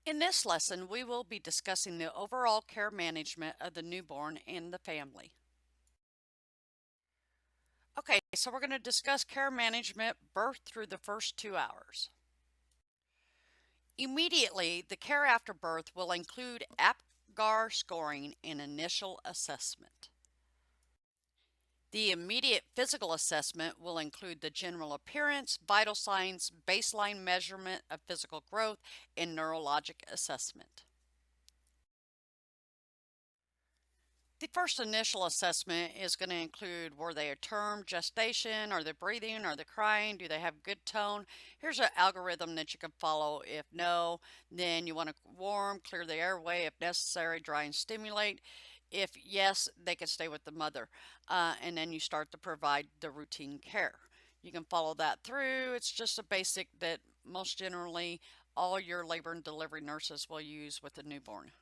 In this lesson, we will be discussing the overall care management of the newborn and the family. Okay, so we're going to discuss care management birth through the first 2 hours. Immediately, the care after birth will include APGAR scoring and initial assessment. The immediate physical assessment will include the general appearance, vital signs, baseline measurement of physical growth, and neurologic assessment. The first initial assessment is going to include, were they a term, gestation, are they breathing, are they crying, do they have good tone? Here's an algorithm that you can follow. If no, then you want to warm, clear the airway, if necessary, dry and stimulate. If yes, they can stay with the mother. And then you start to provide the routine care. You can follow that through. It's just a basic that most generally all your labor and delivery nurses will use with a newborn.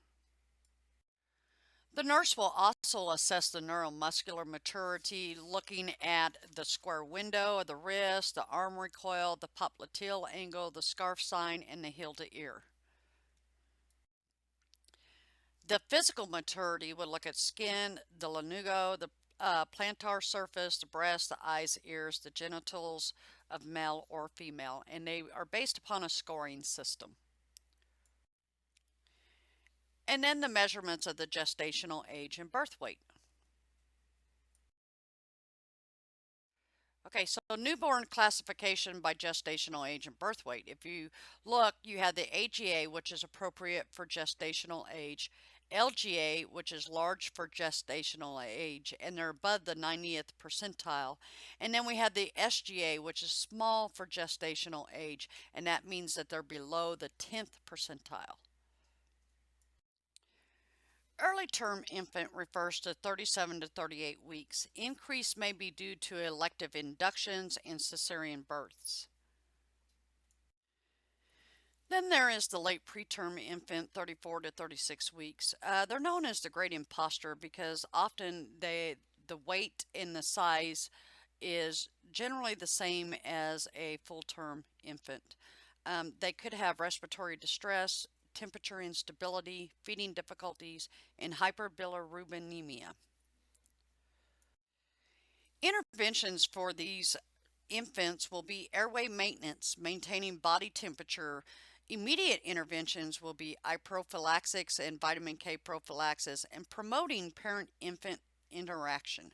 The nurse will also assess the neuromuscular maturity, looking at the square window of the wrist, the arm recoil, the popliteal angle, the scarf sign, and the heel to ear. The physical maturity will look at skin, the lanugo, the plantar surface, the breast, the eyes, ears, the genitals of male or female, and they are based upon a scoring system. And then the measurements of the gestational age and birth weight. Okay, so newborn classification by gestational age and birth weight. If you look, you have the AGA, which is appropriate for gestational age, LGA, which is large for gestational age, and they're above the 90th percentile. And then we have the SGA, which is small for gestational age, and that means that they're below the 10th percentile. Early term infant refers to 37 to 38 weeks. Increase may be due to elective inductions and cesarean births. Then there is the late preterm infant, 34 to 36 weeks. They're known as the great imposter because often the weight and the size is generally the same as a full-term infant. They could have respiratory distress, temperature instability, feeding difficulties, and hyperbilirubinemia. Interventions for these infants will be airway maintenance, maintaining body temperature. Immediate interventions will be eye prophylaxis and vitamin K prophylaxis, and promoting parent-infant interaction.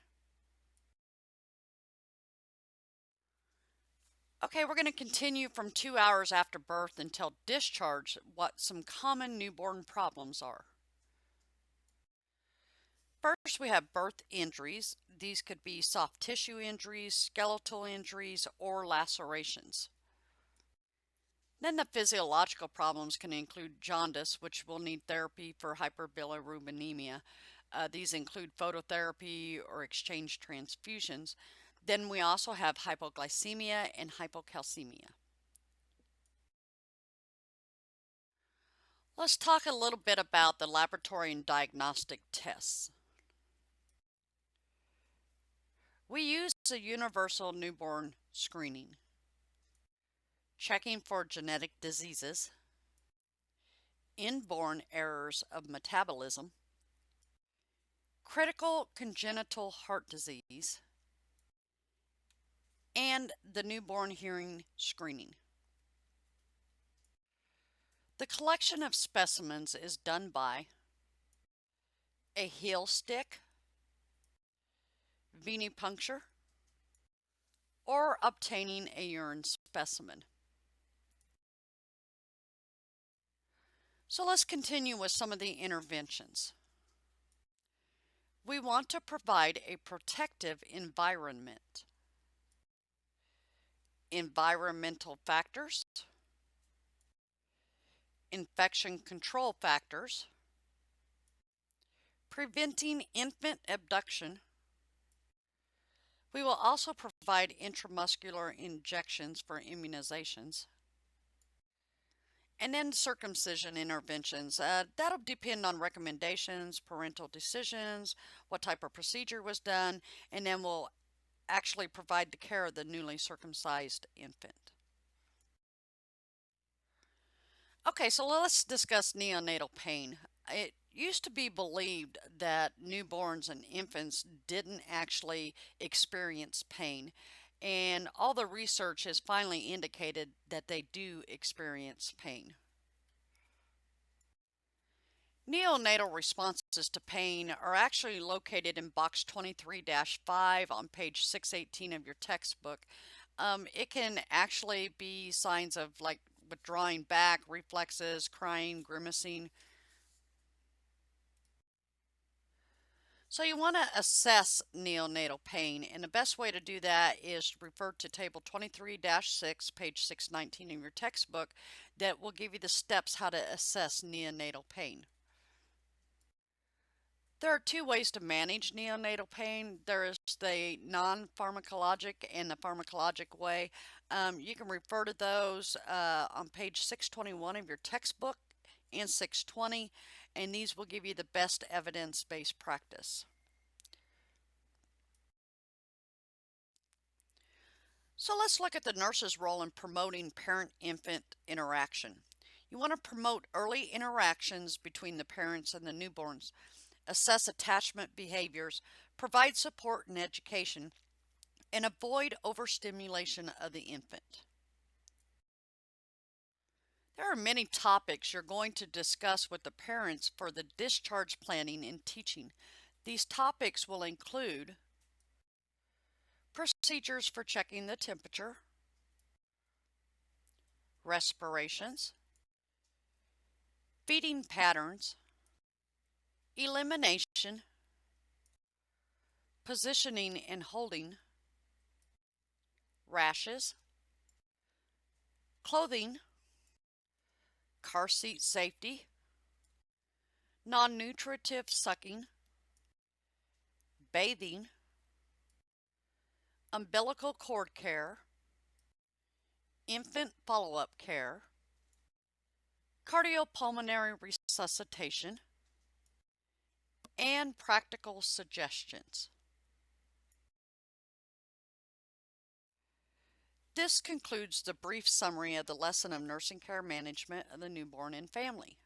Okay, we're going to continue from 2 hours after birth until discharge, what some common newborn problems are. First, we have birth injuries. These could be soft tissue injuries, skeletal injuries, or lacerations. Then the physiological problems can include jaundice, which will need therapy for hyperbilirubinemia. These include phototherapy or exchange transfusions. Then we also have hypoglycemia and hypocalcemia. Let's talk a little bit about the laboratory and diagnostic tests. We use a universal newborn screening, checking for genetic diseases, inborn errors of metabolism, critical congenital heart disease, and the newborn hearing screening. The collection of specimens is done by a heel stick, venipuncture, or obtaining a urine specimen. So let's continue with some of the interventions. We want to provide a protective environment. Environmental factors, infection control factors, preventing infant abduction. We will also provide intramuscular injections for immunizations. And then circumcision interventions. That'll depend on recommendations, parental decisions, what type of procedure was done, and then we'll actually provide the care of the newly circumcised infant. Okay, so let's discuss neonatal pain. It used to be believed that newborns and infants didn't actually experience pain, and all the research has finally indicated that they do experience pain. Neonatal responses to pain are actually located in box 23-5 on page 618 of your textbook. It can actually be signs of like withdrawing back, reflexes, crying, grimacing. So you want to assess neonatal pain, and the best way to do that is to refer to table 23-6, page 619 in your textbook that will give you the steps how to assess neonatal pain. There are two ways to manage neonatal pain. There is the non-pharmacologic and the pharmacologic way. You can refer to those on page 621 of your textbook and 620, and these will give you the best evidence-based practice. So let's look at the nurse's role in promoting parent-infant interaction. You want to promote early interactions between the parents and the newborns, assess attachment behaviors, provide support and education, and avoid overstimulation of the infant. There are many topics you're going to discuss with the parents for the discharge planning and teaching. These topics will include procedures for checking the temperature, respirations, feeding patterns, elimination, positioning and holding, rashes, clothing, car seat safety, non-nutritive sucking, bathing, umbilical cord care, infant follow-up care, cardiopulmonary resuscitation, and practical suggestions. This concludes the brief summary of the lesson of nursing care management of the newborn and family.